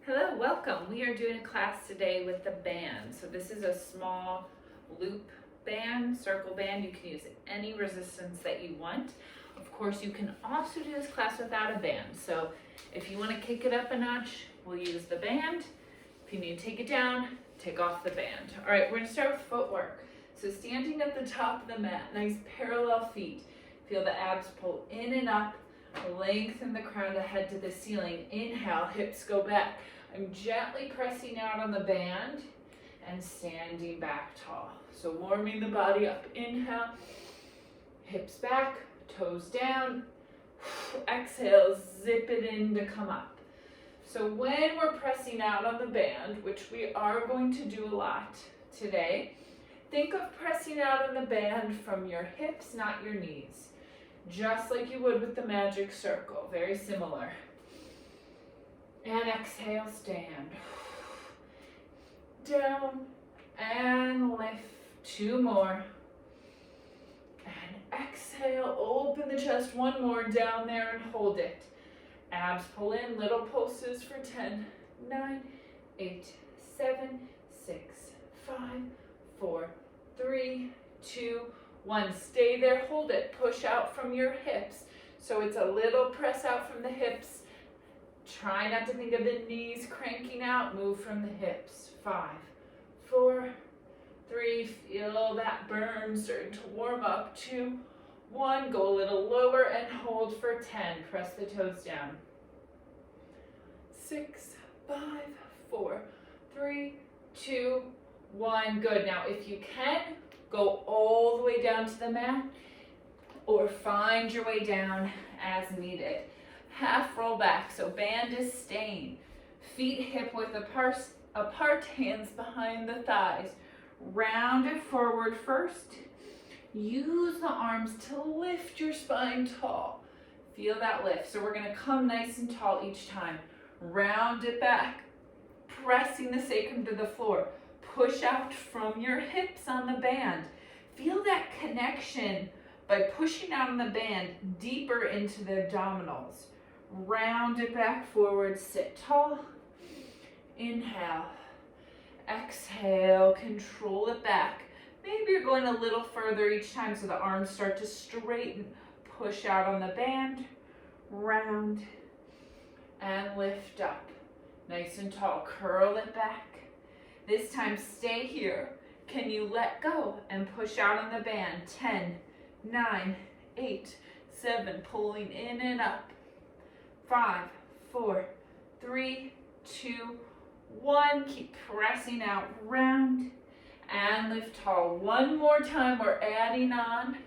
Hello, welcome. We are doing a class today with the band. So this is a small loop band, circle band. You can use any resistance that you want. Of course, you can also do this class without a band. So if you want to kick it up a notch, we'll use the band. If you need to take it down, take off the band. All right, we're going to start with footwork. So standing at the top of the mat, nice parallel feet. Feel the abs pull in and up. Lengthen the crown of the head to the ceiling. Inhale, hips go back. I'm gently pressing out on the band and standing back tall. So warming the body up. Inhale, hips back, toes down. Exhale, zip it in to come up. So when we're pressing out on the band, which we are going to do a lot today, think of pressing out on the band from your hips, not your knees. Just like you would with the magic circle, very similar. And exhale, stand. Down and lift. 2 more. And exhale, open the chest. 1 more, down there and hold it. Abs pull in, little pulses for 10, 9, 8, 7, 6, 5, 4, 3, 2, 1. Stay there, hold it. Push out from your hips. So it's a little press out from the hips. Try not to think of the knees cranking out. Move from the hips. 5, 4, 3. Feel that burn starting to warm up. 2, 1. Go a little lower and hold for 10. Press the toes down. 6, 5, 4, 3, 2, 1. Good. Now if you can, go all the way down to the mat or find your way down as needed. Half roll back, so band is staying. Feet hip width apart, hands behind the thighs. Round it forward first. Use the arms to lift your spine tall. Feel that lift. So we're going to come nice and tall each time. Round it back, pressing the sacrum to the floor. Push out from your hips on the band. Feel that connection by pushing out on the band deeper into the abdominals. Round it back forward, sit tall. Inhale. Exhale, control it back. Maybe you're going a little further each time so the arms start to straighten. Push out on the band, round, and lift up. Nice and tall, curl it back. This time stay here. Can you let go and push out on the band? 10, 9, 8, 7, pulling in and up. 5, 4, 3, 2, 1. Keep pressing out, round, and lift tall. 1 more time, we're adding on.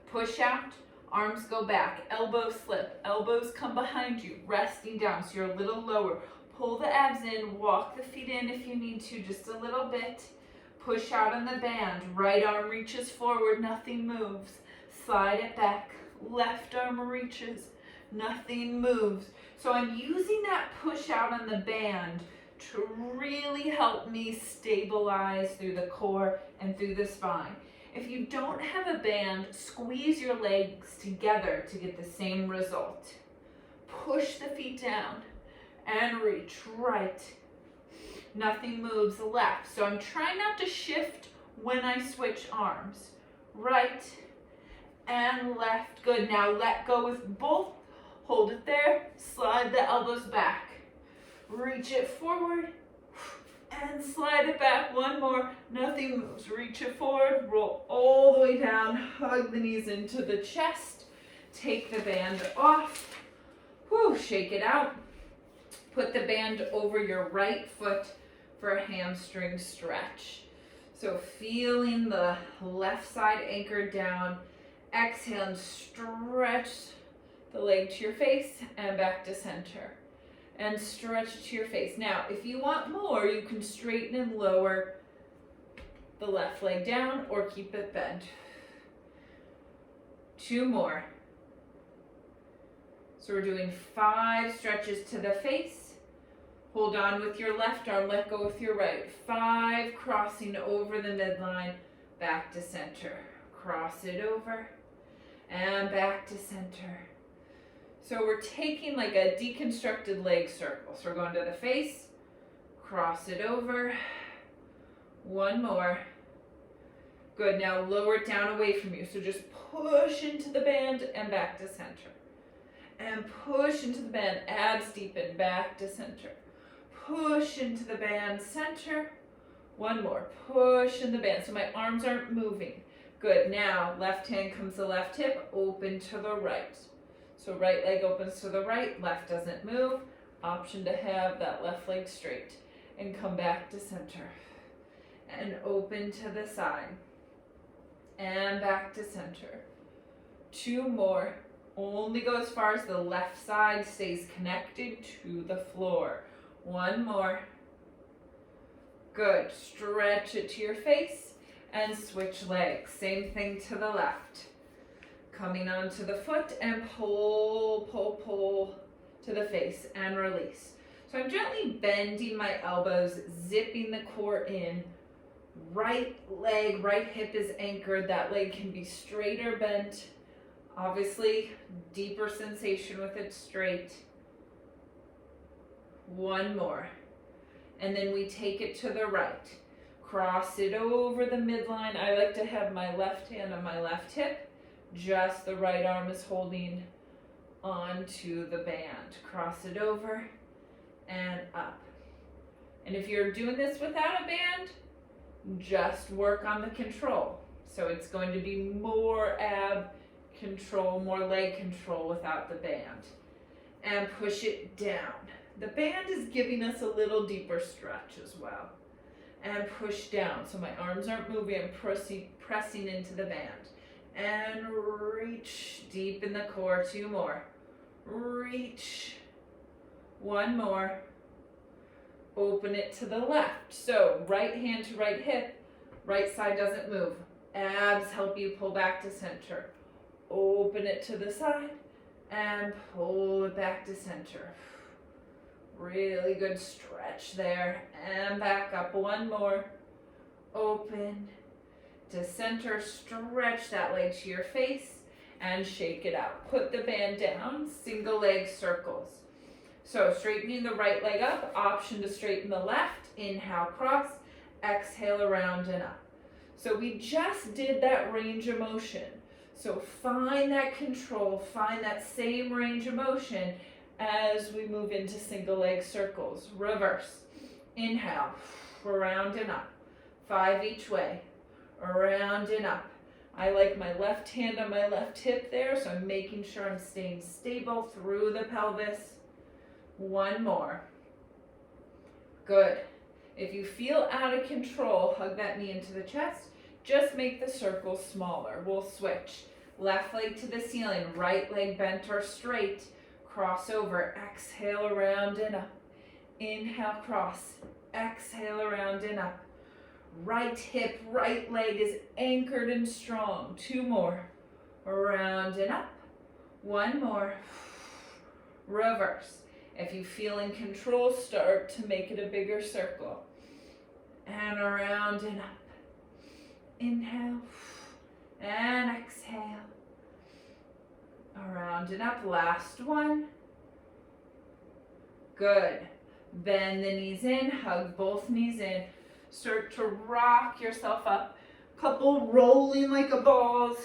Push out, arms go back, elbows slip, elbows come behind you, resting down so you're a little lower. Pull the abs in, walk the feet in if you need to, just a little bit. Push out on the band, right arm reaches forward, nothing moves. Slide it back, left arm reaches, nothing moves. So I'm using that push out on the band to really help me stabilize through the core and through the spine. If you don't have a band, squeeze your legs together to get the same result. Push the feet down and reach right. Nothing moves left. So I'm trying not to shift when I switch arms. Right and left. Good. Now let go with both. Hold it there. Slide the elbows back. Reach it forward and slide it back. 1 more. Nothing moves. Reach it forward. Roll all the way down. Hug the knees into the chest. Take the band off. Whew, shake it out. Put the band over your right foot for a hamstring stretch. So feeling the left side anchored down. Exhale and stretch the leg to your face and back to center. And stretch it to your face. Now, if you want more, you can straighten and lower the left leg down or keep it bent. 2 more. So we're doing 5 stretches to the face. Hold on with your left arm, let go with your right. 5, crossing over the midline, back to center. Cross it over and back to center. So we're taking like a deconstructed leg circle. So we're going to the face, cross it over. One more. Good, now lower it down away from you. So just push into the band and back to center. And push into the band, abs deepen, back to center. Push into the band, center. One more, push in the band. So my arms aren't moving. Good, now left hand comes to left hip, open to the right. So right leg opens to the right, left doesn't move. Option to have that left leg straight. And come back to center. And open to the side. And back to center. Two more. Only go as far as the left side stays connected to the floor. One more. Good. Stretch it to your face and switch legs. Same thing to the left. Coming onto the foot and pull, pull, pull to the face and release. So I'm gently bending my elbows, zipping the core in. Right leg, right hip is anchored. That leg can be straight or bent. Obviously, deeper sensation with it straight. One more. And then we take it to the right. Cross it over the midline. I like to have my left hand on my left hip. Just the right arm is holding onto the band. Cross it over and up. And if you're doing this without a band, just work on the control. So it's going to be more ab control, more leg control without the band. And push it down. The band is giving us a little deeper stretch as well. And push down. So my arms aren't moving, I'm pressing into the band. And reach deep in the core. Two more. Reach. One more. Open it to the left. So right hand to right hip, right side doesn't move. Abs help you pull back to center. Open it to the side and pull it back to center. Really good stretch there. And back up. One more. Open to center. Stretch that leg to your face and shake it out. Put the band down. Single leg circles. So straightening the right leg up. Option to straighten the left. Inhale, cross. Exhale, around and up. So we just did that range of motion. So find that control, find that same range of motion as we move into single leg circles. Reverse. Inhale, around and up. 5 each way. Around and up. I like my left hand on my left hip there, so I'm making sure I'm staying stable through the pelvis. One more. Good. If you feel out of control, hug that knee into the chest. Just make the circle smaller. We'll switch. Left leg to the ceiling, right leg bent or straight. Cross over, exhale around and up. Inhale, cross, exhale around and up. Right hip, right leg is anchored and strong. Two more. Around and up. One more. Reverse. If you feel in control, start to make it a bigger circle. And around and up. Inhale and exhale. Around and up. Last one. Good. Bend the knees in, hug both knees in. Start to rock yourself up. Couple rolling like a balls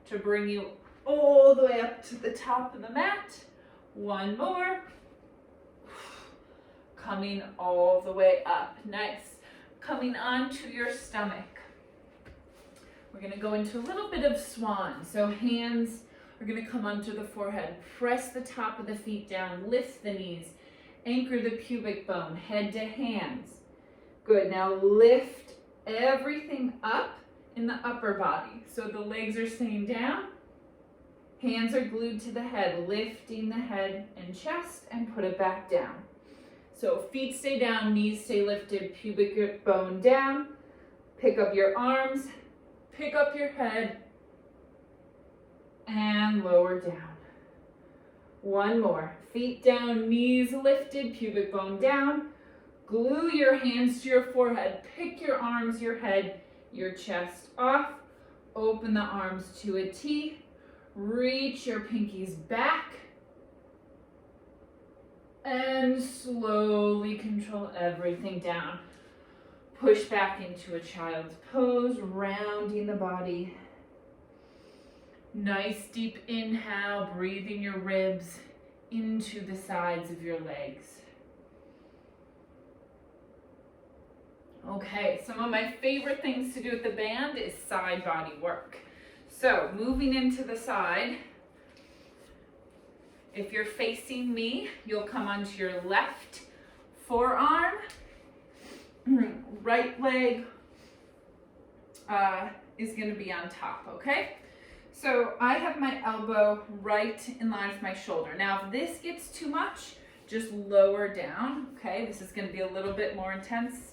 to bring you all the way up to the top of the mat. One more. Coming all the way up. Nice. Coming onto your stomach. We're going to go into a little bit of swan. So hands are going to come onto the forehead. Press the top of the feet down. Lift the knees. Anchor the pubic bone. Head to hands. Good. Now lift everything up in the upper body. So the legs are staying down. Hands are glued to the head. Lifting the head and chest and put it back down. So feet stay down. Knees stay lifted. Pubic bone down. Pick up your arms. Pick up your head and lower down. One more. Feet down, knees lifted, pubic bone down. Glue your hands to your forehead. Pick your arms, your head, your chest off. Open the arms to a T. Reach your pinkies back And slowly control everything down. Push back into a child's pose, rounding the body. Nice deep inhale, breathing your ribs into the sides of your legs. Okay, some of my favorite things to do with the band is side body work. So moving into the side, if you're facing me, you'll come onto your left forearm. Right leg is going to be on top, okay? So I have my elbow right in line with my shoulder. Now, if this gets too much, just lower down, okay? This is going to be a little bit more intense.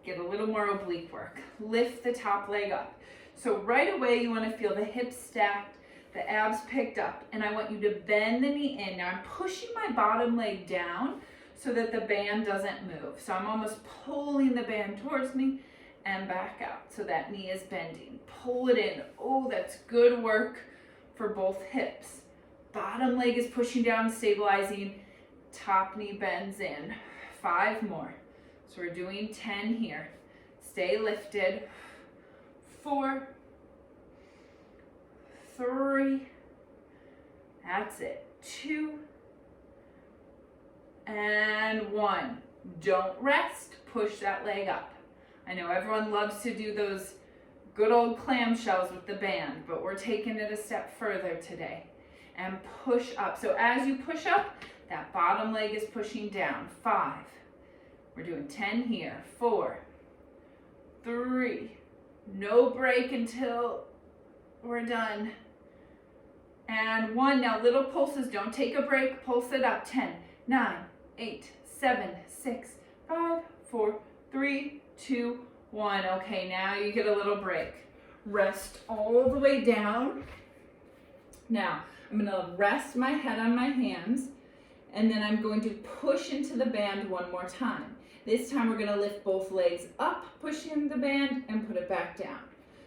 Get a little more oblique work. Lift the top leg up. So right away, you want to feel the hips stacked, the abs picked up, and I want you to bend the knee in. Now, I'm pushing my bottom leg down so that the band doesn't move. So I'm almost pulling the band towards me and back out. So that knee is bending. Pull it in. Oh, that's good work for both hips. Bottom leg is pushing down, stabilizing. Top knee bends in. 5 more. So we're doing 10 here. Stay lifted. 4, 3, that's it. 2, and 1. Don't rest. Push that leg up. I know everyone loves to do those good old clamshells with the band, but we're taking it a step further today. And push up. So as you push up, that bottom leg is pushing down. 5. We're doing 10 here. 4, 3, no break until we're done. And 1. Now little pulses, don't take a break. Pulse it up. 10, 9, 8, 7, 6, 5, 4, 3, 2, 1. Okay, now you get a little break. Rest all the way down. Now, I'm going to rest my head on my hands, and then I'm going to push into the band one more time. This time we're going to lift both legs up, push in the band, and put it back down.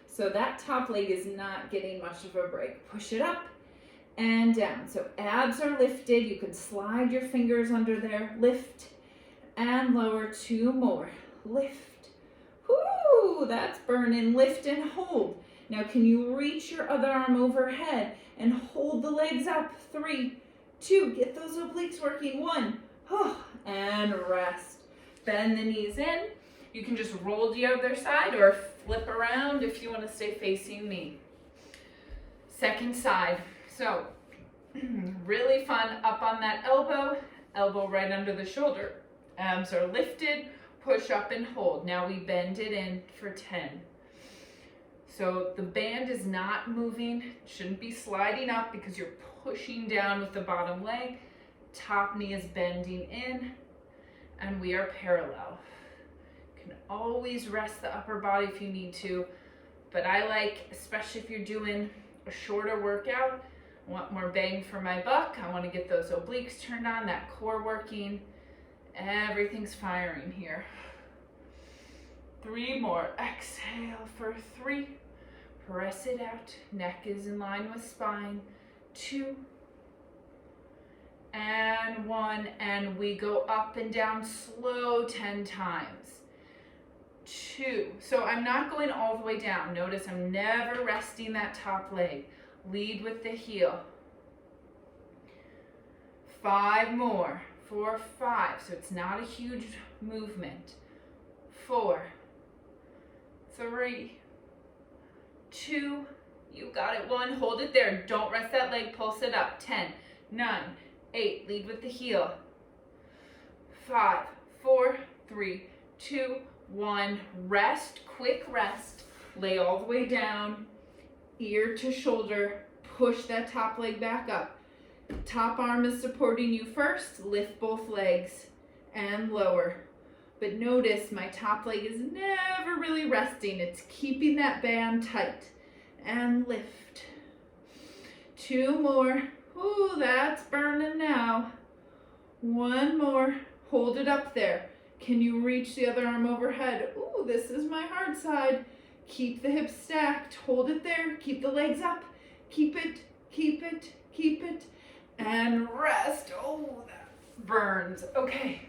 So that top leg is not getting much of a break. Push it up and down. So abs are lifted. You can slide your fingers under there. Lift and lower. 2 more. Lift. Whoo, that's burning. Lift and hold. Now can you reach your other arm overhead and hold the legs up? 3, 2, get those obliques working. 1, and rest. Bend the knees in. You can just roll to the other side or flip around if you want to stay facing me. Second side. So really fun. Up on that elbow, elbow right under the shoulder. Abs are lifted, push up and hold. Now we bend it in for 10. So the band is not moving, shouldn't be sliding up because you're pushing down with the bottom leg. Top knee is bending in, and we are parallel. You can always rest the upper body if you need to, but I like, especially if you're doing a shorter workout, I want more bang for my buck. I want to get those obliques turned on, that core working. Everything's firing here. 3 more. Exhale for 3. Press it out. Neck is in line with spine. 2. And 1. And we go up and down slow 10 times. 2. So I'm not going all the way down. Notice I'm never resting that top leg. Lead with the heel. 5 more. 4, 5. So it's not a huge movement. 4, 3, 2. You got it. 1. Hold it there. Don't rest that leg. Pulse it up. 10, 9, 8. Lead with the heel. 5, 4, 3, 2, 1. Rest. Quick rest. Lay all the way down. Ear to shoulder. Push that top leg back up. Top arm is supporting you first. Lift both legs and lower. But notice my top leg is never really resting. It's keeping that band tight. And lift. 2 more. Ooh, that's burning now. 1 more. Hold it up there. Can you reach the other arm overhead? Ooh, this is my hard side. Keep the hips stacked. Hold it there. Keep the legs up. Keep it, keep it, keep it. And rest. Oh, burns. Okay,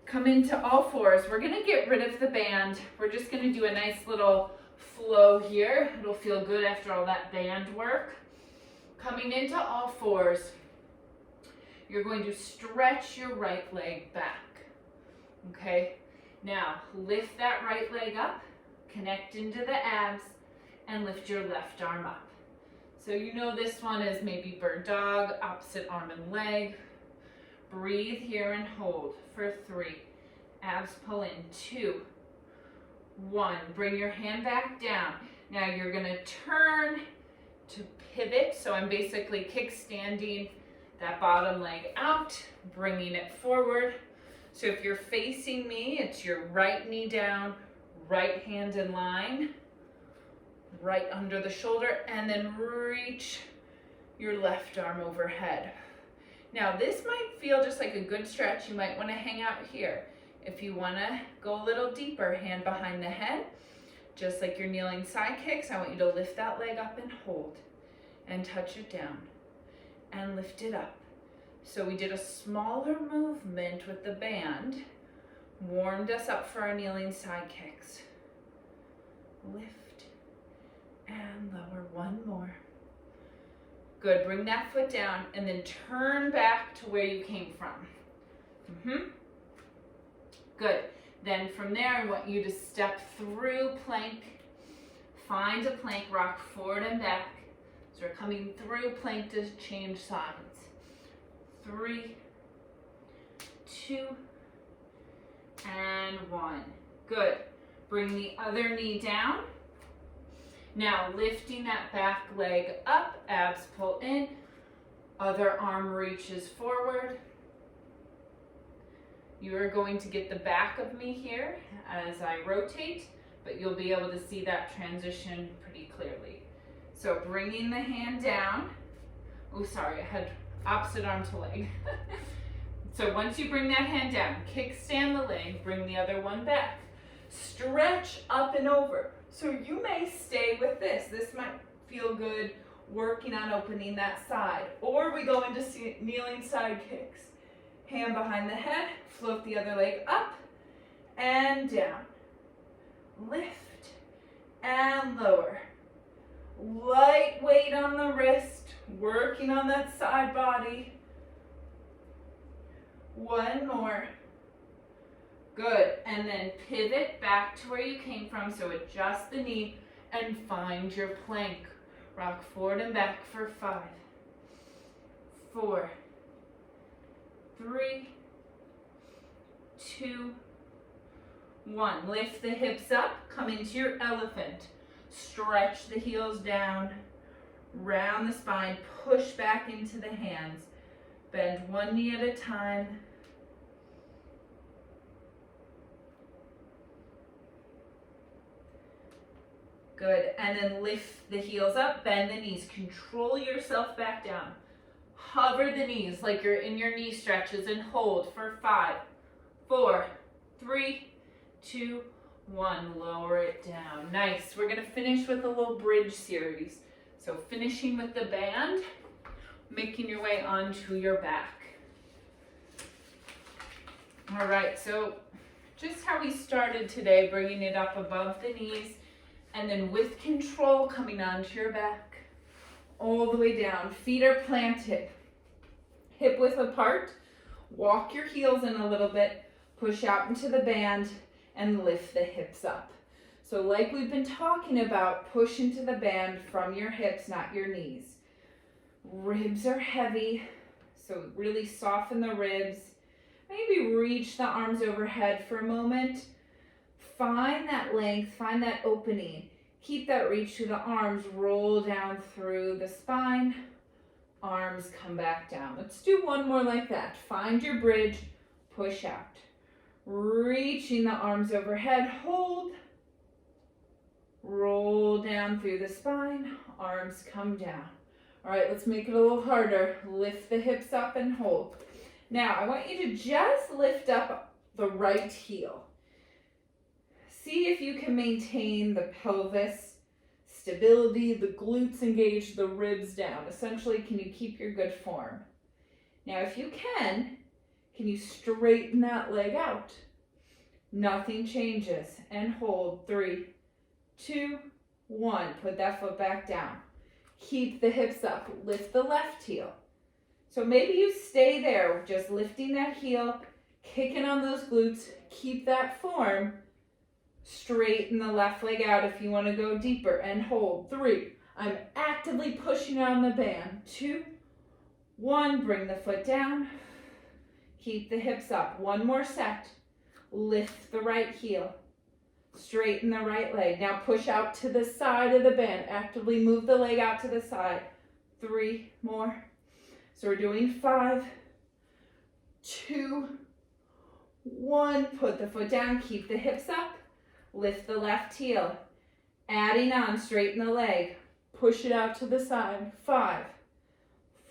come into all fours. We're gonna get rid of the band. We're just gonna do a nice little flow here. It'll feel good after all that band work. Coming into all fours, you're going to stretch your right leg back. Okay, now lift that right leg up, connect into the abs, and lift your left arm up. So you know this one is maybe bird dog, opposite arm and leg. Breathe here and hold for 3. Abs pull in, 2, 1. Bring your hand back down. Now you're gonna turn to pivot. So I'm basically kickstanding that bottom leg out, bringing it forward. So if you're facing me, it's your right knee down, right hand in line, right under the shoulder, and then reach your left arm overhead. Now this might feel just like a good stretch. You might want to hang out here. If you want to go a little deeper, hand behind the head, just like your kneeling side kicks, I want you to lift that leg up and hold, and touch it down, and lift it up. So we did a smaller movement with the band, warmed us up for our kneeling side kicks. Lift and lower, 1 more. Good, bring that foot down and then turn back to where you came from. Good, then from there I want you to step through plank, find a plank, rock forward and back. So we're coming through plank to change sides. 3, 2, and 1. Good. Bring the other knee down. Now lifting that back leg up, abs pull in, other arm reaches forward. You are going to get the back of me here as I rotate, but you'll be able to see that transition pretty clearly. So bringing the hand down. Oh, sorry, I had opposite arm to leg. So once you bring that hand down, kickstand the leg, bring the other one back. Stretch up and over. So you may stay with this. This might feel good working on opening that side. Or we go into kneeling side kicks. Hand behind the head, float the other leg up and down. Lift and lower. Light weight on the wrist, working on that side body. 1 more. Good, and then pivot back to where you came from, so adjust the knee and find your plank. Rock forward and back for 5, 4, 3, 2, 1. Lift the hips up, come into your elephant. Stretch the heels down, round the spine, push back into the hands. Bend 1 knee at a time. Good, and then lift the heels up, bend the knees, control yourself back down. Hover the knees like you're in your knee stretches and hold for 5, 4, 3, 2, 1. Lower it down. Nice. We're gonna finish with a little bridge series. So finishing with the band, making your way onto your back. All right, so just how we started today, bringing it up above the knees, and then with control coming onto your back, all the way down. Feet are planted, hip width apart. Walk your heels in a little bit, push out into the band, and lift the hips up. So like we've been talking about, push into the band from your hips, not your knees. Ribs are heavy, so really soften the ribs. Maybe reach the arms overhead for a moment. Find that length, find that opening. Keep that reach through the arms, roll down through the spine. Arms come back down. Let's do 1 more like that. Find your bridge, push out. Reaching the arms overhead, hold. Roll down through the spine, arms come down. All right, let's make it a little harder. Lift the hips up and hold. Now, I want you to just lift up the right heel. See if you can maintain the pelvis stability, the glutes engaged, the ribs down. Essentially, can you keep your good form? Now, if you can, Can you straighten that leg out? Nothing changes. And hold. 3, 2, 1. Put that foot back down. Keep the hips up. Lift the left heel. So maybe you stay there, just lifting that heel, kicking on those glutes. Keep that form. Straighten the left leg out if you want to go deeper. And hold. 3. I'm actively pushing on the band. 2, 1. Bring the foot down. Keep the hips up. One more set. Lift the right heel. Straighten the right leg. Now push out to the side of the band. Actively move the leg out to the side. 3 more. So we're doing 5, 2, 1. Put the foot down. Keep the hips up. Lift the left heel. Adding on. Straighten the leg. Push it out to the side. 5,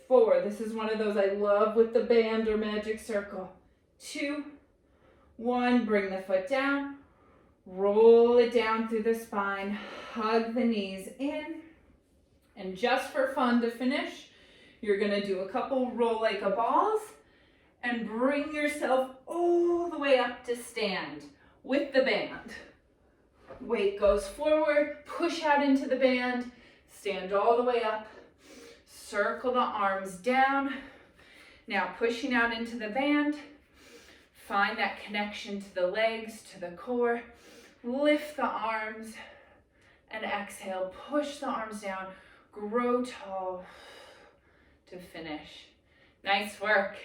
4. This is one of those I love with the band or magic circle. 2, 1. Bring the foot down. Roll it down through the spine. Hug the knees in. And just for fun to finish, you're going to do a couple roll like a balls and bring yourself all the way up to stand with the band. Weight goes forward, push out into the band, stand all the way up, circle the arms down. Now pushing out into the band, find that connection to the legs, to the core. Lift the arms and exhale. Push the arms down. Grow tall to finish. Nice work.